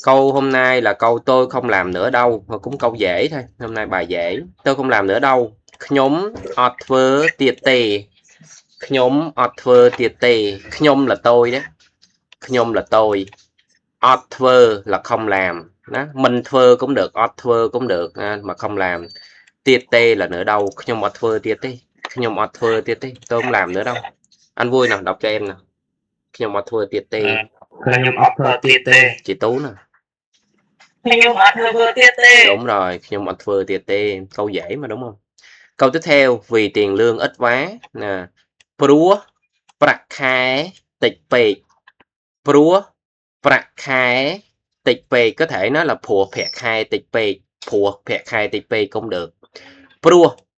Câu hôm nay là câu tôi không làm nữa đâu, mà cũng câu dễ thôi. Hôm nay bài dễ. Tôi không làm nữa đâu. Nhóm ọt vơ tiệt tề. Nhóm ọt vơ tiệt tề. Nhóm là tôi đấy. Nhóm là tôi. ọt vơ là không làm. Đó. Mình vơ cũng được, ọt vơ cũng được, mà không làm. Tiệt tê là nữa đâu. Nhóm ọt vơ tiệt tê. Nhóm ọt vơ tiệt tê. Tôi không làm nữa đâu. Anh vui nào, đọc cho em nào. Nhóm ọt vơ tiệt tê. Nhóm offer tiệt tê. Chị Tú nào. Nhóm offer tiệt tê. Đúng rồi, nhóm offer tiệt tê, câu dễ mà đúng không? Câu tiếp theo, vì tiền lương ít quá nè. Prúa bạc khái tịch bệ. Prúa bạc khái tịch bệ, có thể nói là phùa phẹt khai tịch bệ, phùa phẹt khai tịch bệ cũng được.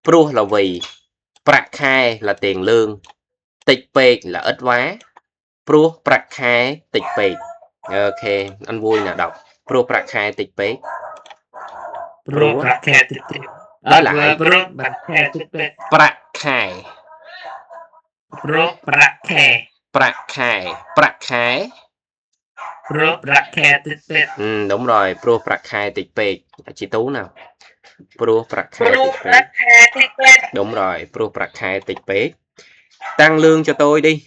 Prúa là vì, bạc khai là tiền lương, tịch bệ là ít quá. Prúa bạc khái tịch bệ. Ok, anh vui nè, đọc. Prúa bạc khai tịch bệ. Prúa bạc khai tịch bệ. Nói lại. Prúa bạc khai tịch bệ. Bạc khai. Prúa bạc khai. Bạc khai. Bạc khai. Prúa bạc khai tịch bệ. Đúng rồi, Prúa bạc khai tịch bệ. Chị Tú nào. Prúa bạc khai tịch bệ. Đúng rồi, Prúa bạc khai tịch bệ. Tăng lương cho tôi đi.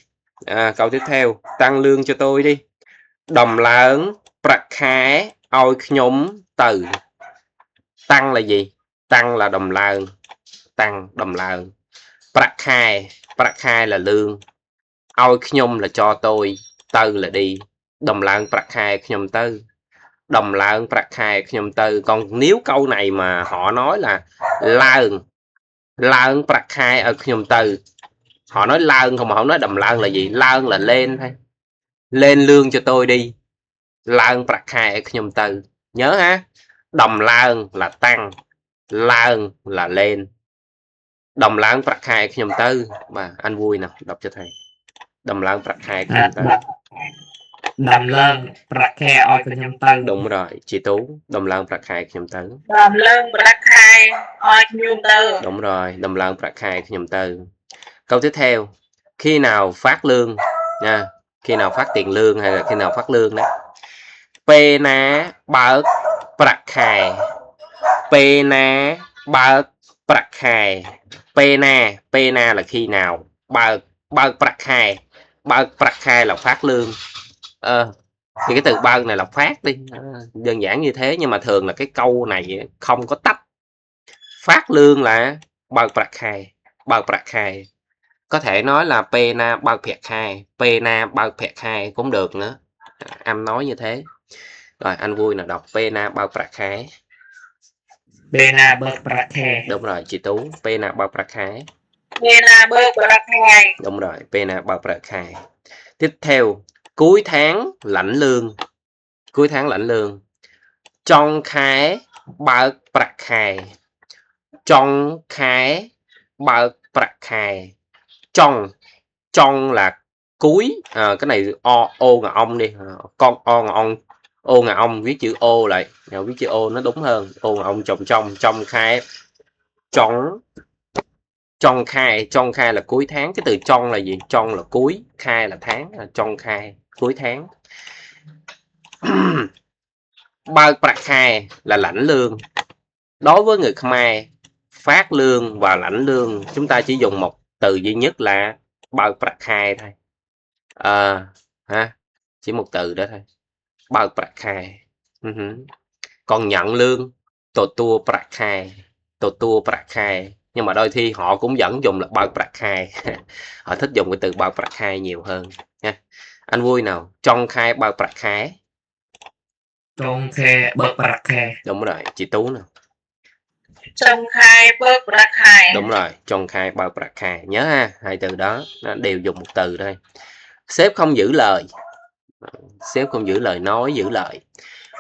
Câu tiếp theo, tăng lương cho tôi đi. Đồng lớn bạc khai ôi nhóm từ. Tăng là gì? Tăng là đồng lớn. Tăng đồng lớn. Bạc khai là lương. Ôi nhóm là cho tôi. Từ là đi. Đồng lớn bạc khai nhóm tư. Đồng lớn bạc khai nhóm tư. Còn nếu câu này mà họ nói là lớn bạc khai ở nhóm tư, họ nói lớn không mà không nói đồng lớn là gì? Lớn là lên thôi. Lên lương cho tôi đi. Lớn bạc khai ở nhóm tư. Nhớ ha. Đồng lớn là tăng. Lớn là lên. Đồng lớn bạc khai nhóm tư. Mà anh vui nào, đọc cho thầy. Đồng lớn bạc khai nhóm tư. Đồng lớn bạc khai ôi nhóm tư. Đúng rồi, chị Tú. Đồng lớn bạc khai nhóm tư. Đồng lớn bạc khai ôi nhóm tư. Đúng rồi, đồng lớn bạc khai nhóm tư. Câu tiếp theo, khi nào phát lương nha, khi nào phát tiền lương hay là khi nào phát lương đó. Pena bạc bạc khai. Pena bạc bạc khai. Pena là khi nào, bạc bạc khai. Bạc bạc khai là phát lương. Thì cái từ bạc này là phát đi, đơn giản như thế, nhưng mà thường là cái câu này không có tách. Phát lương là bạc bạc khai. Bạc bạc khai. Có thể nói là pena bạc phẹt khai. Pena bạc phẹt khai cũng được nữa. Anh nói như thế. Rồi anh vui là đọc pena bạc phẹt khai. Pena bạc bạc khai. Đúng rồi chị Tú. Pena bạc phẹt khai. Pena bạc bạc khai. Đúng rồi, pena bạc phẹt khai. Tiếp theo, cuối tháng lãnh lương. Cuối tháng lãnh lương. Trong khái bạc bạc khai. Trong khái bạc bạc khai. Trong là cuối, cái này ô ngà ong đi, con o ngà ong, ô ngà ong viết chữ ô lại, viết chữ ô nó đúng hơn. Ô ngà ong trong khai. Trong khai là cuối tháng. Cái từ trong là gì? Trong là cuối, khai là tháng, trong khai cuối tháng. Bao bạc khai là lãnh lương. Đối với người Khmer, phát lương và lãnh lương chúng ta chỉ dùng một từ duy nhất là bao bạc khai thôi. Chỉ một từ đó thôi. Bao bạc khai. Còn nhận lương, tổ tua bạc khai. Tổ tua bạc khai. Nhưng mà đôi khi họ cũng vẫn dùng là bao bạc khai. Họ thích dùng cái từ bao bạc khai nhiều hơn nha. Anh vui nào, trong khai bao bạc khai. Trong khai bạc bạc khai. Đúng rồi, chị Tú nào. Trong khai bạc bạc khai. Đúng rồi, trong khai bao bạc khai. Nhớ ha, hai từ đó nó đều dùng một từ thôi. Sếp không giữ lời. Sếp không giữ lời nói, giữ lời.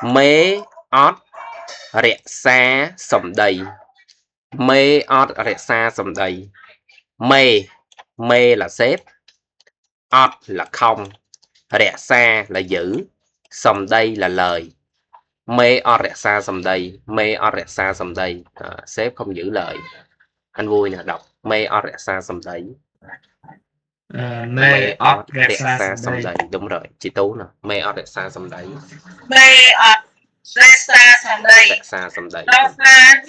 Mê ót rẹt xa sầm đầy. Mê ót rẹt xa sầm đầy. Mê là sếp. Ót là không. Rẹt xa là giữ. Sầm đây là lời. Mê ót rẹt xa sầm đầy. Mê ót rẹt xa sầm đầy. Sếp không giữ lời. Anh vui nè, đọc mê ót rẹt xa sầm đầy. Mê ót rẹt xa sầm đầy. Đúng rồi, chị Tú nè. Mê ót rẹt xa sầm đầy. Mê ót rẽ xa sầm đầy rẽ xa sầm đầy đau xa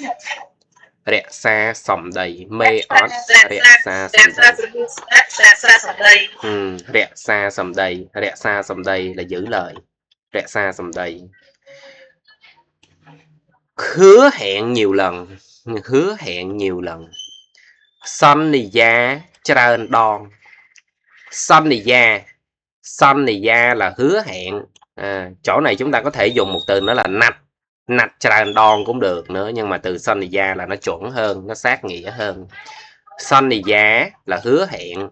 rẽ xa sầm đầy mê ót rẽ xa sầm đầy rẽ xa sầm đầy rẽ xa sầm đầy là giữ lời rẽ xa sầm đầy hứa hẹn nhiều lần hứa hẹn nhiều lần son nì da trơn đòn son nì da là hứa hẹn chỗ này chúng ta có thể dùng một từ nữa là nạch trơn đòn cũng được nữa nhưng mà từ son nì da là nó chuẩn hơn nó sát nghĩa hơn son nì da là hứa hẹn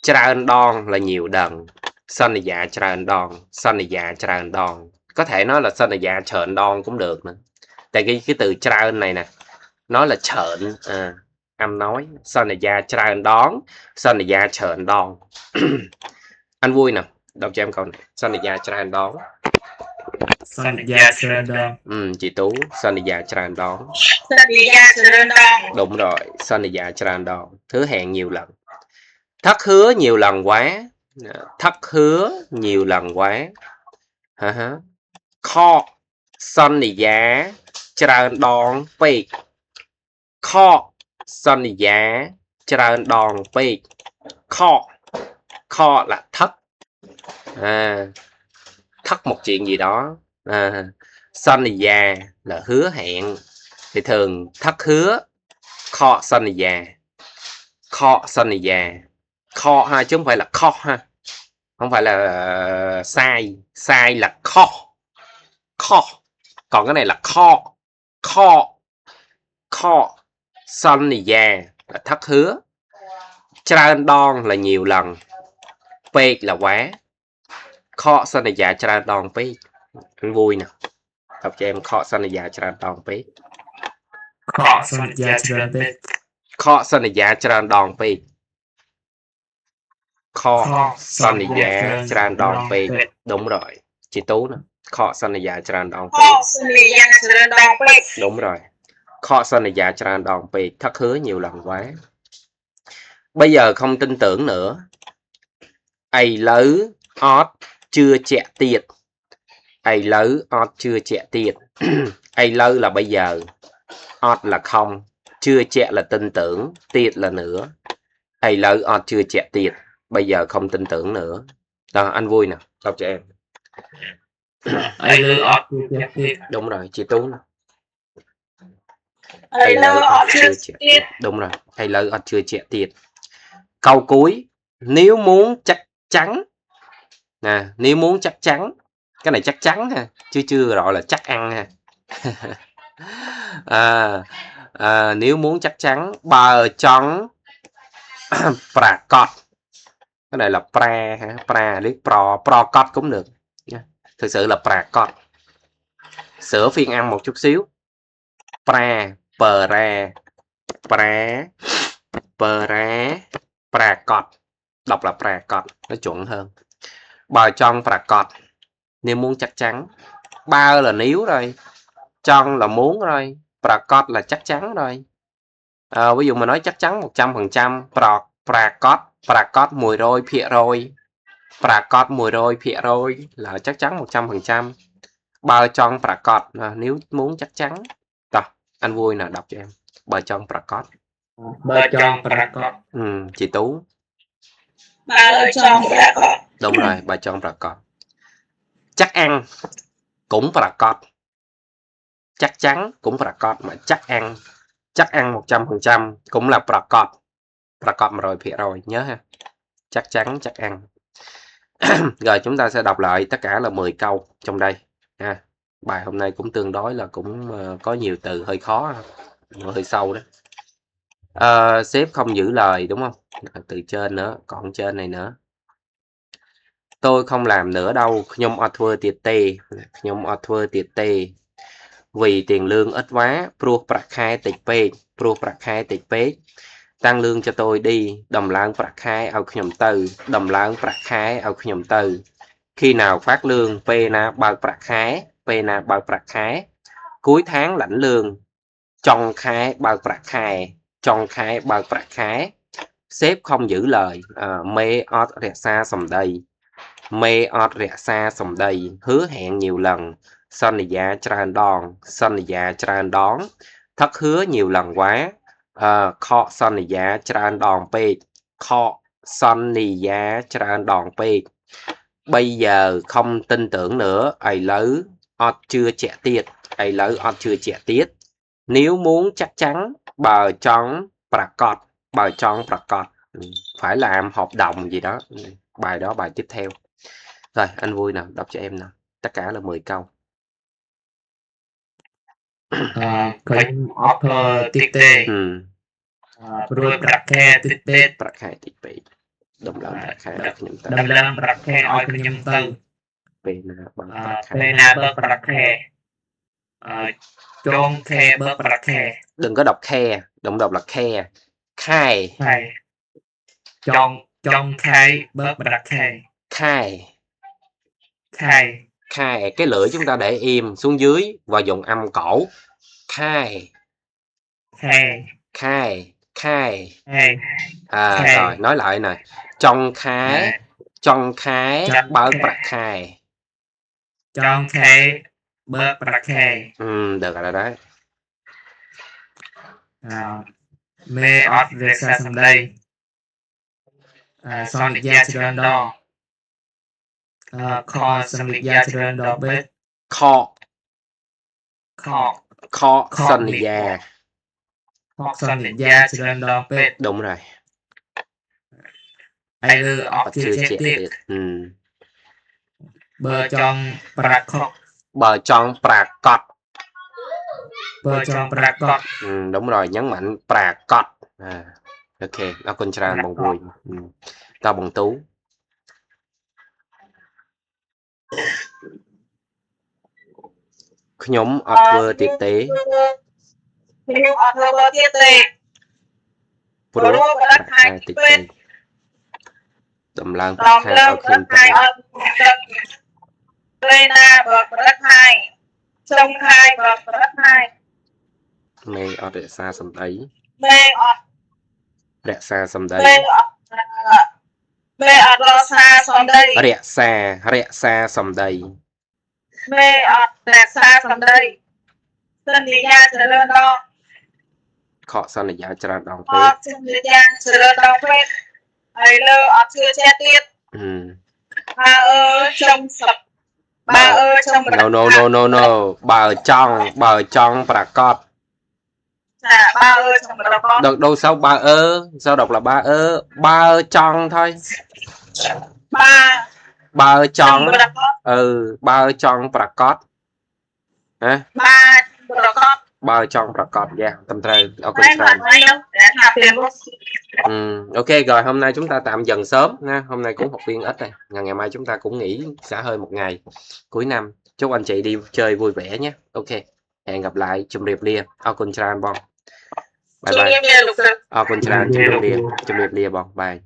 trơn đòn là nhiều lần son nì da trơn đòn son nì da trơn đòn có thể nói là son nì da trơn đòn cũng được nữa tại cái từ trơn này nè nó là trợn âm nói son nì da trơn đón son nì da trợn đòn anh vui nè đọc cho em câu này son nì da trơn đón son da trơn đòn chị Tú son nì da trơn đón đúng rồi son nì da trơn đón hứa hẹn nhiều lần thất hứa nhiều lần quá thất hứa nhiều lần quá kho son nì da trơn đón peak kho son nì da trơn đòn peak kho là thất thất một chuyện gì đó son nì da là hứa hẹn thì thường thất hứa kho son nì da kho ha chứ không phải là kho ha không phải là sai là kho còn cái này là kho son nì da là thất hứa trơn đòn là nhiều lần peak là quá kho son nì da trơn đòn peak anh vui nè đọc cho em kho son nì da trơn đòn peak kho son da trơn peak kho son nì da trơn đòn peak kho son nì da trơn đòn peak đúng rồi chị Tú nè kho son nì da trơn đòn peak đúng rồi kho son nì da trơn đòn peak thất hứa nhiều lần quá bây giờ không tin tưởng nữa ai lỡ ót chưa chẹ tiệt ai lỡ ót chưa chẹ tiệt ai lỡ là bây giờ ót là không chưa chẹ là tin tưởng tiệt là nữa ai lỡ ót chưa chẹ tiệt bây giờ không tin tưởng nữa đó anh vui nè đọc cho em ai lỡ ót chưa chẹ tiệt đúng rồi chị Tú nè ai lỡ ót chưa chẹ tiệt đúng rồi ai lỡ ót chưa chẹ tiệt câu cuối nếu muốn chắc chắn nè nếu muốn chắc chắn cái này chắc chắn ha chứ chưa gọi là chắc ăn ha nếu muốn chắc chắn bờ chọn prakot cái này là pra ha pra liếc prokot cũng được thực sự là prakot sửa phiên âm một chút xíu prakot đọc là prakot nó chuẩn hơn bờ chọn prakot nếu muốn chắc chắn ba là nếu rồi chọn là muốn rồi prakot là chắc chắn rồi ví dụ mà nói chắc chắn 100% prakot mùi rồi phịa rồi prakot mùi rồi phịa rồi là chắc chắn 100% bờ chọn prakot nếu muốn chắc chắn rồi anh vui nè đọc cho em bờ chọn prakot chị Tú đúng rồi bờ chọn prakot chắc ăn cũng prakot chắc chắn cũng prakot mà chắc ăn 100% cũng là prakot mà rồi phía rồi nhớ ha chắc chắn chắc ăn rồi chúng ta sẽ đọc lại tất cả là 10 câu trong đây ha. Bài hôm nay cũng tương đối là cũng có nhiều từ hơi khó hơi sâu đó sếp không giữ lời đúng không từ trên nữa còn trên này nữa tôi không làm nữa đâu nhung thua tiệt tê vì tiền lương ít quá tăng lương cho tôi đi đầm láng từ khi nào phát lương pena bao cuối tháng lãnh lương trong khai bao sếp không giữ lời mê ót rẽ xa sầm đầy hứa hẹn nhiều lần Sonny giá tràn đòn. Sonny giá tràn đón. Thất hứa nhiều lần quá. Kho Sonny giá tràn đòn pê. Kho Sonny giá tràn đòn pê. Bây giờ không tin tưởng nữa. Ấy lỡ ọt chưa trẻ tiết. Ấy lỡ ọt chưa trẻ tiết. Nếu muốn chắc chắn bờ tròn prakot. Bờ tròn prakot. Phải làm hợp đồng gì đó. Bài đó bài tiếp theo. Rồi anh Vui nào đọc cho em nào. Tất cả là 10 câu. Khánh offer tích tê. Rồi bạc khe tích tê. Bạc khe tích tê. Đồng lần bạc khe ở nhầm tờ. Đâm lâm bạc khe ở nhầm tờ. Pê nà bớt bạc khe. Chôn khe bớt bạc khe. Đừng có đọc khe. Đừng đọc là khe. Khai. Chôn khai bớt bạc khe. Khai. Khai. Khai. Cái lưỡi chúng ta để im xuống dưới và dùng âm cổ. Khai. Khai. Khai. Khai. Khai. Rồi nói lại nè. Trong khái. Trong khái bớt bạc khai. Trong khai bớt bạc khai. Được rồi đấy. Mê ọt rệt xa xâm đây. Son lịch gia chữ đo. Kho son lịch gia chữ đo bếp. Kho. Kho. Kho son lịch gia. Kho son lịch gia chữ đo bếp. Đúng rồi. Ai lư ọt chưa chết tiết. Bờ trong prakot. Bờ trong prakot. Bờ trong prakot. Đúng rồi, nhấn mạnh prakot. Ok, nó con tràn bằng vui. Tao bằng tú. Nhóm offer tiếp tế. Nhóm offer tiếp tế. Pro bạc khai tiếp tế. Đầm lan bạc khai ở khiêm tấn. Lên na bạc khai. Trong khai bạc khai. Mê ọt rẹ xa xâm đấy. Mê ọt. Rẹ xa xâm đấy. Mê ọt lo xa xâm đấy. Rẹ xa xâm đấy. Mê ọt rẹ xa xâm đấy. Sơn lý gia trở lên đó. Khọ sơn lý gia trở lên đó. Khọ sơn lý gia trở lên đó phết. Ấy lơ ọt chưa che tiết. Ba ơ trong sập. Ba ơ trong No. Bờ trong prakot. Ba ơ trong prakot. Được đâu sao ba ơ. Sao đọc là ba ơ. Ba ơ trong thôi. Ba ơ trong. Ba ơ trong prakot. Hả? Ba ơ trong prakot. Yeah, tâm trời. Ok rồi, hôm nay chúng ta tạm dần sớm nha. Hôm nay cũng học viên ít rồi. Ngày mai chúng ta cũng nghỉ xả hơi một ngày cuối năm. Chúc anh chị đi chơi vui vẻ nhé. Ok, hẹn gặp lại. Chum riệp lia. Con trai bon. Bye bye. Con trai chum riệp lia bon. Bye.